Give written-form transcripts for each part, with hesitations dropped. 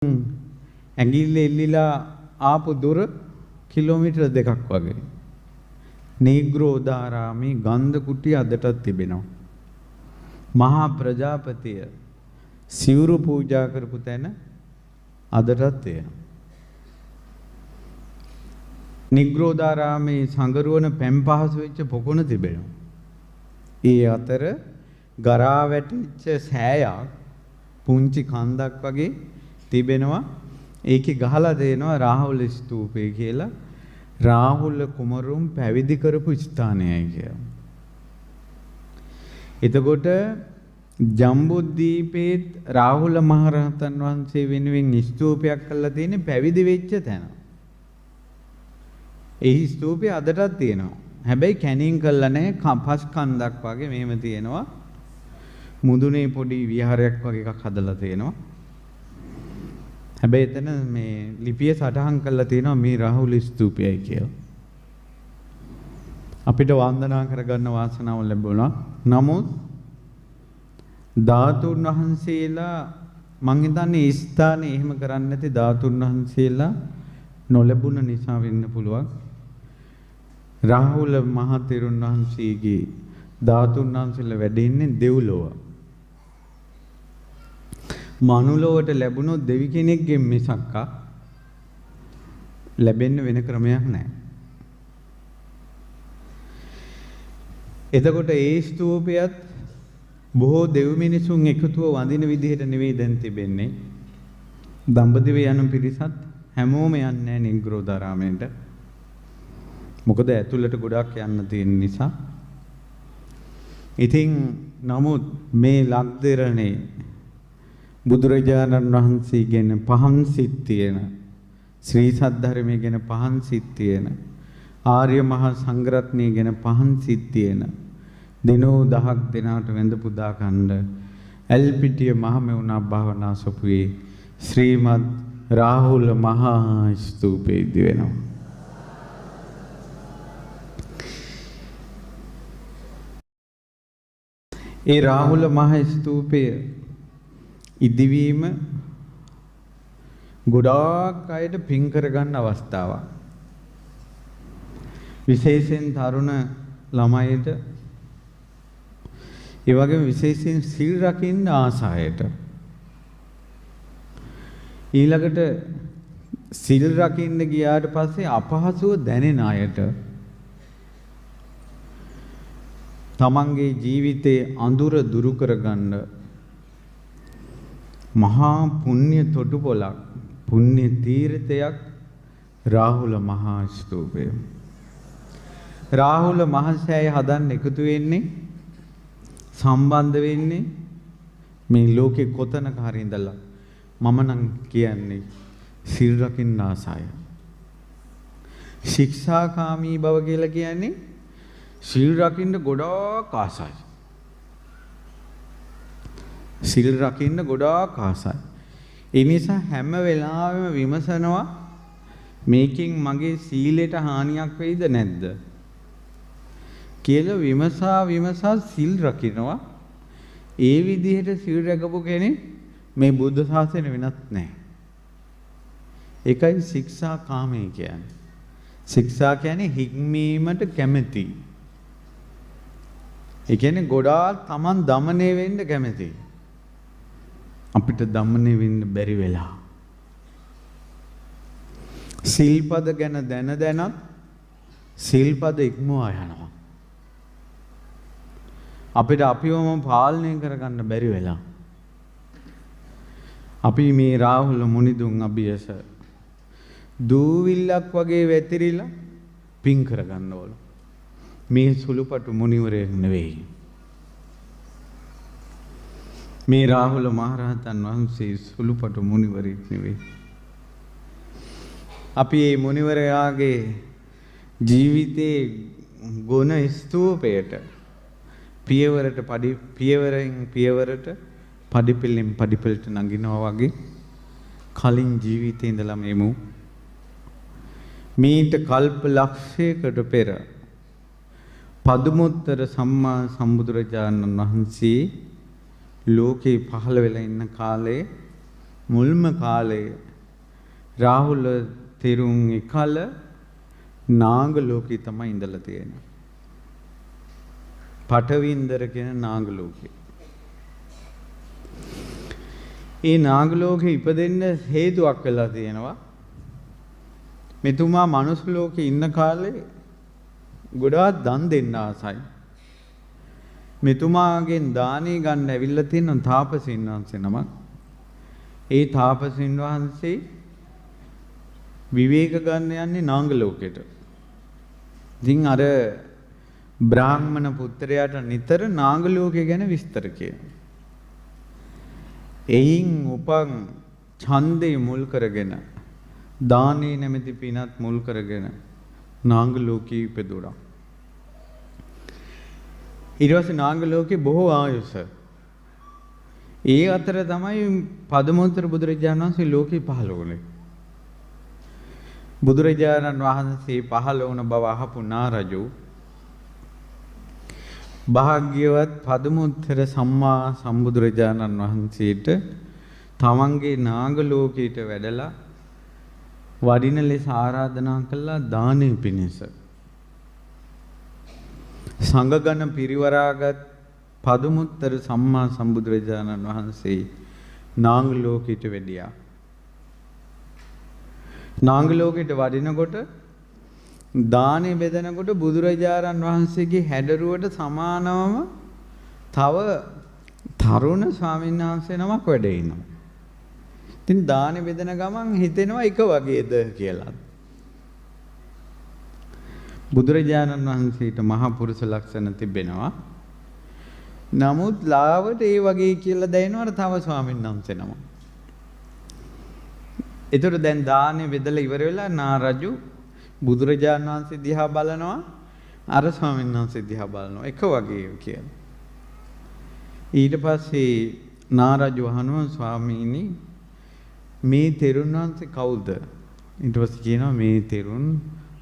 ඇඟිල්ල එල්ලිලා ආපු දුර කිලෝමීටර් 2ක් වගේ. නීග්‍රෝධාරාමේ ගන්ධ කුටිය අදටත් තිබෙනවා. මහා ප්‍රජාපතිය සිවුරු පූජා කරපු තැන අදටත් තියෙනවා. නිග්‍රෝධාරාමේ සංගරුවන පැම් පහසු වෙච්ච පොකුණ තිබෙනවා. ඒ අතර ගරා වැටිච්ච සෑයක් පුංචි කන්දක් වගේ තිබෙනවා. ඒකේ ගහලා දෙනවා රාහුල ස්තූපය කියලා. රාහුල කුමරුන් පැවිදි කරපු ස්ථානයයි කියලා. එතකොට ජම්බුද්වීපේ රාහුල මහරහතන් වහන්සේ වෙනුවෙන් ස්තූපයක් කරලා තියෙන්නේ පැවිදි වෙච්ච තැන. ඒ ස්තූපය අදටත් තියෙනවා. හැබැයි කැණින් කරලා නැහැ, පස් කන්දක් වගේ මෙහෙම තියෙනවා. මුදුනේ පොඩි විහාරයක් වගේ එකක් හදලා තියෙනවා. හැබැයි එතන මේ ලිපිය සටහන් කරලා තියෙනවා මේ රාහුල ස්තූපයයි කියලා. අපිට වන්දනා කරගන්න වාසනාව ලැබුණා. නමුත් ධාතුන් වහන්සේලා මං හිතන්නේ ඒ ස්ථානේ එහෙම කරන්නේ නැති ධාතුන් වහන්සේලා නොලැබුණ නිසා වෙන්න පුළුවන්. රාහුල මහ තෙරුන් වහන්සේගේ ධාතුන් වහන්සේලා වැඩ ඉන්නේ දෙව්ලොව. මනුලොවට ලැබුණොත් දෙවි කෙනෙක්ගෙන් මිසක් ලැබෙන්න වෙන ක්‍රමයක් නැහැ. එතකොට ඒ ස්තූපයත් බොහෝ දෙව් මිනිසුන් එකතුව වඳින විදිහට නෙවෙයි දැන් තිබෙන්නේ. දඹදිව යන පිරිසත් හැමෝම යන්නේ නැහැ නිග්‍රෝධාරාමයට. මොකද ඇතුළට ගොඩක් යන්න තියෙන නිසා. ඉතින් නමුත් මේ ලක්දෙරණේ බුදුරජාණන් වහන්සේ ගැන පහන් සිත් තියෙන, ශ්‍රී සද්ධර්මයේ ගැන පහන් සිත් තියෙන, ආර්ය මහා සංඝරත්නය ගැන පහන් සිත් තියෙන දිනෝ දහක් දිනාට වැඳ පුදා කණ්ඩ ඇල්පිටිය මහමෙවුනා භාවනා සොපුවේ ශ්‍රීමද් රාහුල මහා ස්තූපේ දිවෙනවා. ඒ රාහුල මහා ස්තූපය ඉදිවීම ගොඩාක් අයට පින් කරගන්න අවස්ථාවක්. විශේෂයෙන් තරුණ ළමයිට, ඒ වගේම විශේෂයෙන් සිල් රකින්න ආසායට, ඊළඟට සිල් රකින්න ගියාට පස්සේ අපහසුව දැනෙන අයට, තමන්ගේ ජීවිතයේ අඳුර දුරු කරගන්න මහා පුණ්‍ය තොටුපොළක්, පුණ්‍ය තීර්ථයක් රාහුල මහා ස්තූපය. රාහුල මහසෑය හදන්න එකතු වෙන්නේ, සම්බන්ධ වෙන්නේ මේ ලෝකේ කොතනක හරි ඉඳලා. මම නම් කියන්නේ සිල් රකින්න ආසය. ශික්ෂාකාමී බව කියලා කියන්නේ සිල් රකින්න ගොඩාක් ආසයි. සිල් රකින්න ගොඩාක් ආසයි. ඒ නිසා හැම වෙලාවෙම විමසනවා මේකෙන් මගේ සීලයට හානියක් වෙයිද නැද්ද කියලා විමසා සිල් රකින්නවා. ඒ විදිහට සිල් රැකපු කෙනෙක් මේ බුද්ධ ශාසනය වෙනත් නැහැ. ඒකයි ශික්ෂා කාමී කියන්නේ. ශික්ෂා කියන්නේ හික්මීමට කැමැති. ඒ කියන්නේ ගොඩාක් Taman দমনය වෙන්න කැමැති. අපිට দমনය වෙන්න බැරි වෙලා. සිල්පද ගැන දැනත් සිල්පද ඉක්මවා යනවා. අපිට අපිවම පාලනය කරගන්න බැරි වෙලා. අපි මේ රාහුල මුනිදුන් අභියස දූවිල්ලක් වගේ වැතිරිලා පින් කරගන්න ඕන. මේ සුළුපටු මුනිවරයෙක් නෙවෙයි. මේ රාහුල මහරහතන් වහන්සේ සුළුපටු මුනිවරයෙක් නෙවෙයි. අපි මේ මුනිවරයාගේ ජීවිතේ ගුණ ස්තූපයට පියවරෙන් පියවරට පඩිපෙළෙන් පඩිපෙළට නගිනවා වගේ කලින් ජීවිතේ ඉඳලා මෙමු මීට කල්ප ලක්ෂයකට පෙර පදුමුත්තර සම්මා සම්බුදුරජාණන් වහන්සේ ලෝකේ පහළ වෙලා ඉන්න කාලේ මුල්ම කාලේ රාහුල තෙරුන් එකල නාග ලෝකේ තමයි ඉඳලා තියෙන්නේ. පටවින්දර කියන නාග ලෝකේ. ඒ නාග ලෝකේ ඉපදෙන්න හේතුවක් වෙලා තියෙනවා. මෙතුමා මනුස්ස ලෝකේ ඉන්න කාලේ ගොඩාක් දන් දෙන්න ආසයි. මෙතුමාගෙන් දානේ ගන්න ඇවිල්ලා තියෙන තාපසින් වහන්සේ නමක්. ඒ තාපසින් වහන්සේ විවේක ගන්න යන්නේ නාග ලෝකෙට. ඉතින් අර බ්‍රාහ්මණ පුත්‍රයාට නිතර නාග ලෝකය ගැන විස්තර කියනවා. එයින් උපන් ඡන්දේ මුල් කරගෙන දානේ නැමැති පිනත් මුල් කරගෙන නාග ලෝකේ ඉපදුණා. ඊට පස්සේ නාග ලෝකේ බොහෝ ආයුෂ. ඒ අතර තමයි පදමෝත්තර බුදුරජාණන් වහන්සේ ලෝකේ පහළ වුණේ. බුදුරජාණන් වහන්සේ පහළ වුණ බව අහපු නාරජු භාග්‍යවත් පදමුත්තර සම්මා සම්බුදුරජාණන් වහන්සේට තමන්ගේ නාග ලෝකයට වැඩලා වඩින ලෙස ආරාධනා කළා දානෙ පිණිස. සංඝගණ පිරිවරාගත් පදමුත්තර සම්මා සම්බුදුරජාණන් වහන්සේ නාග ලෝකයට වැඩියා. නාග ලෝකයට වඩිනකොට දානෙ බෙදනකොට බුදුරජාණන් වහන්සේගේ හැඩරුවට සමානවම තව තරුණ ස්වාමීන් වහන්සේ නමක් වැඩ ඉන්නවා. ඉතින් දානෙ බෙදන ගමන් හිතෙනවා එක වගේද කියලා. බුදුරජාණන් වහන්සේට මහා පුරුෂ ලක්ෂණ තිබෙනවා. නමුත් ලාවට ඒ වගේ කියලා දැනෙනවා තව ස්වාමීන් වහන්සේ නමක්. ඒතර දැන් දානෙ බෙදලා ඉවර වෙලා නාරජු බුදුරජාණන් වහන්සේ දිහා බලනවා අර ස්වාමීන් වහන්සේ දිහා බලනවා එක වගේ කියලා. ඊට පස්සේ නාරජු අහනවා ස්වාමීනි මේ තෙරුන් වහන්සේ කවුද? ඊට පස්සේ කියනවා මේ තෙරුන්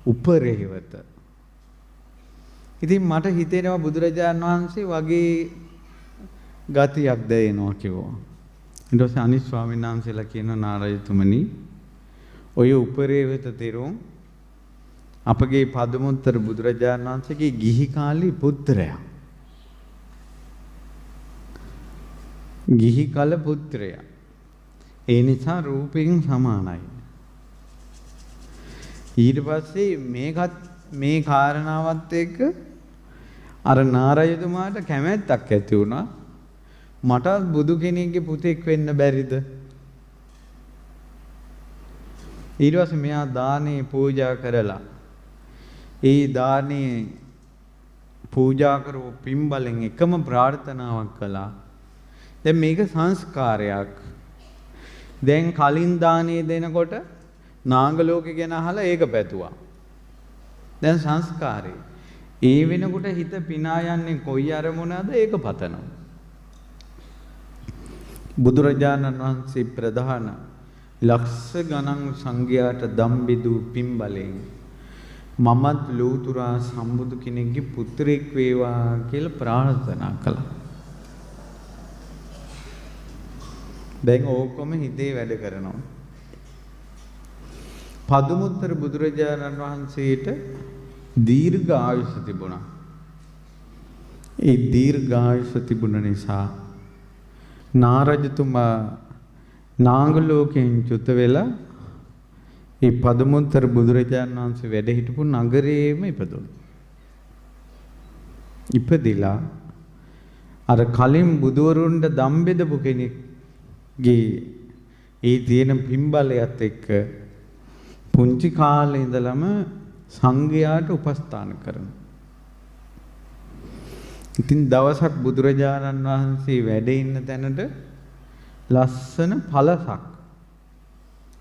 උපරේවත. ඉතින් මට හිතෙනවා බුදුරජාණන් වහන්සේ වගේ ගතියක් දැනෙනවා කිව්වා. ඊට පස්සේ අනිත් ස්වාමීන් වහන්සේලා කියනවා නාරජතුමනි ඔය උපරේවත තෙරුන් අපගේ පදමුත්තර බුදුරජාණන් වහන්සේගේ ගිහි කාලේ පුත්‍රයා. ගිහි කල පුත්‍රයා. ඒ නිසා රූපයෙන් සමානයි. ඊට පස්සේ මේ කාරණාවත් එක්ක අර නාරයතුමාට කැමැත්තක් ඇති වුණා. මටත් බුදු කෙනෙක්ගේ පුතෙක් වෙන්න බැරිද? ඊට පස්සේ මෙයා දානේ පූජා කරලා ඒ දානේ පූජා කරපු පින්බලෙන් එකම ප්‍රාර්ථනාවක් කළා. දැන් මේක සංස්කාරයක්. දැන් කලින් දානේ දෙනකොට නාග ලෝකේ ගැන අහලා ඒක පැතුවා. දැන් සංස්කාරය. ඒ වෙනකොට හිත පිනා යන්නේ කොයි අරමුණද ඒක පතනවා. බුදුරජාණන් වහන්සේ ප්‍රධාන ලක්ෂ ගණන් සංඝයාට දම්බිදු පින්බලෙන් මමත් ලෝතුරා සම්බුදු කෙනෙක්ගේ පුත්‍රයෙක් වේවා කියලා ප්‍රාර්ථනා කළා. දැන් ඕකම හිතේ වැඩ කරනවා. පදුමුත්තර බුදුරජාණන් වහන්සේට දීර්ඝ ආයුෂ තිබුණා. ඒ දීර්ඝ ආයුෂ තිබුණ නිසා නාරජතුමා නාග ලෝකයෙන් චුත වෙලා ඒ පදුමුත්තර බුදුරජාණන් වහන්සේ වැඩ හිටපු නගරයේම ඉපදුණා. ඉපදිලා අර කලින් බුදුවරුන්ට දම් බෙදපු කෙනෙක්ගේ ඒ තියෙන පින්බලයත් එක්ක පුංචි කාලේ ඉඳලම සංඝයාට උපස්ථාන කරනවා. ඉතින් දවසක් බුදුරජාණන් වහන්සේ වැඩ ඉන්න තැනට ලස්සන පළසක්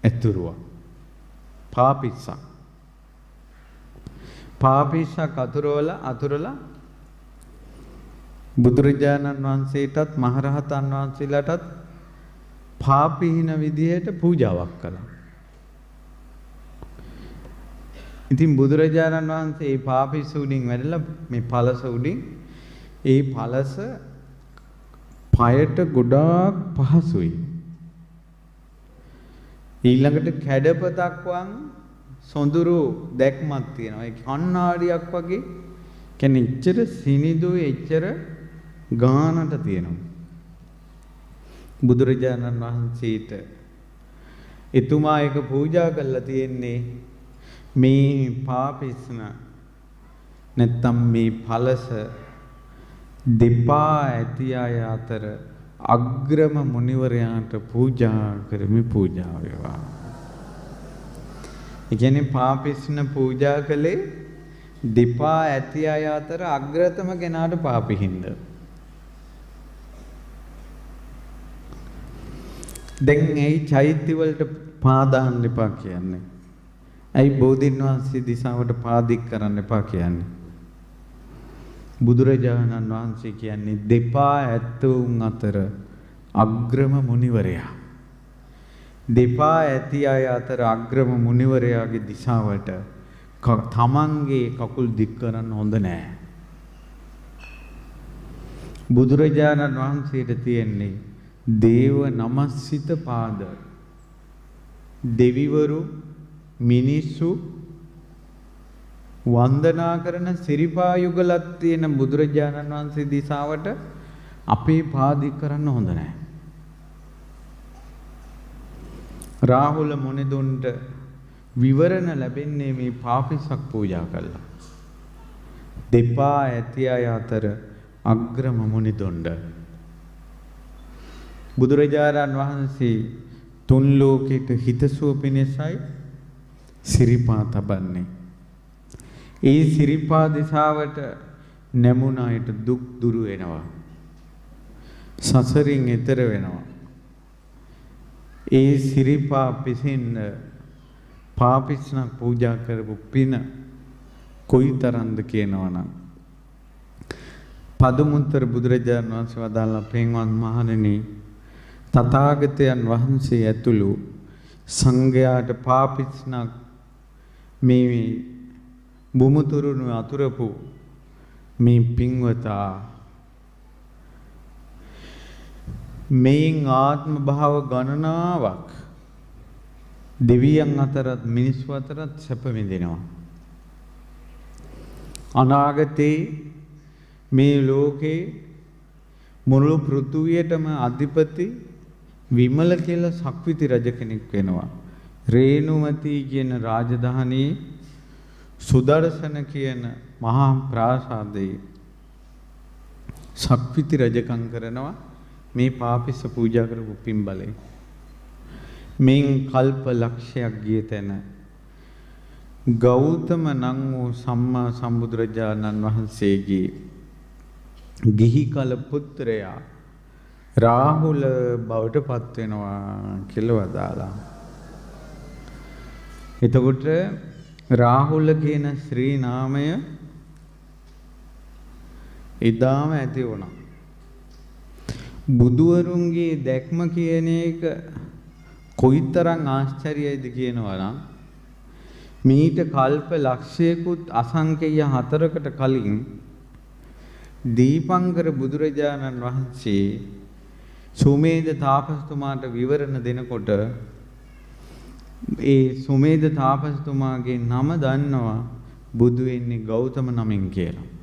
ඇතුරුවා. පාපිස්සක් අතුරලා බුදුරජාණන් වහන්සේටත් මහරහතන් වහන්සේලාටත් පාපීන විදිහට පූජාවක් කළා. ඉතින් බුදුරජාණන් වහන්සේ මේ පාපිස්ස උඩින් වැඩලා මේ පළස උඩින් ඒ පළස පයට ගොඩාක් පහසුයි. ඊළඟට කැඩපතක් වන් සොඳුරු දැක්මක් තියෙනවා. ඒ කණ්ණාඩියක් වගේ කියන්නේ එච්චර සිනිදුයි එච්චර ගානට තියෙනවා. බුදුරජාණන් වහන්සේට එතුමා එක පූජා කරලා තියෙන්නේ මේ පාපිස්න නැත්තම් මේ පලස දෙපා ඇති අය අතර අග්‍රම මුනිවරයාට පූජා කරමි පූජා වේවා. ඒ කියන්නේ පාපිස්න පූජා කළේ දෙපා ඇති අය අතර අග්‍රතම කෙනාට පාපිහින්ද. දැන් ඇයි චෛත්‍ය වලට පාදාන්න එපා කියන්නේ? ඇයි බෝධීන් වහන්සේ දිසාවට පාදික් කරන්න එපා කියන්නේ? බුදුරජාණන් වහන්සේ කියන්නේ දෙපා ඇත්තවුන් අතර අග්‍රම මුනිවරයා. දෙපා ඇති අය අතර අග්‍රම මුනිවරයාගේ දිසාවට තමන්ගේ කකුල් දික් කරන්න හොඳ නෑ. බුදුරජාණන් වහන්සේට තියෙන්නේ දේව නමස්සිත පාද. දෙවිවරු මිනිස්සු වන්දනා කරන සිරිපා යුගලක් තියෙන බුදුරජාණන් වහන්සේ දිසාවට අපේ පාදික් කරන්න හොඳ නෑ. රාහුල මුනිදුන්ට විවරණ ලැබෙන්නේ මේ පාපිසක් පූජා කළා. දෙපා ඇති අය අතර අග්‍රම මුනිදුන්ට බුදුරජාණන් වහන්සේ තුන් ලෝකෙට හිතසුව පිණිසයි සිරිපා තබන්නේ. ඒ සිරිපා දිසාවට නැමුණ අයට දුක් දුරු වෙනවා. සසරින් එතර වෙනවා. ඒ සිරිපා පිසින්න පාපිස්නක් පූජා කරපු පින කොයිතරම්ද කියනවනම් පදුමුත්තර බුදුරජාණන් වහන්සේ වදාළා පින්වත් මහණෙනි තථාගතයන් වහන්සේ ඇතුළු සංඝයාට පාපිස්නක් මේ බුමුතුරුණු අතුරපු මේ පින්වතා මේන් ආත්ම භාව ගණනාවක් දෙවියන් අතරත් මිනිස්සු අතරත් සැප විඳිනවා. අනාගතේ මේ ලෝකේ මුළු පෘථුවියටම අධිපති විමල කියලා සක්විති රජ කෙනෙක් වෙනවා. රේණුමති කියන රාජධානියේ සුදර්ශන කියන මහා ප්‍රාසාදයේ සක්විති රජකම් කරනවා මේ පාපිස්ස පූජා කරපු පින්බලේ. මෙන් කල්ප ලක්ෂයක් ගිය තැන ගෞතම නම් වූ සම්මා සම්බුදුරජාණන් වහන්සේගේ ගිහි කල පුත්‍රයා රාහුල බවට පත් වෙනවා කියලා වදාලා. එතකොට රාහුල කියන ශ්‍රී නාමය එදාම ඇති වුණා. බුදුවරුන්ගේ දැක්ම කියන එක කොයිතරම් ආශ්චර්යයිද කියනවා නම් මීට කල්ප ලක්ෂයකුත් අසංකේය 4කට කලින් දීපංකර බුදුරජාණන් වහන්සේ සුමේද තාපසතුමාට විවරණ දෙනකොට ඒ සුමේද තාපසතුමාගේ නම දන්නවා බුදු වෙන්නේ ගෞතම නමින් කියලා.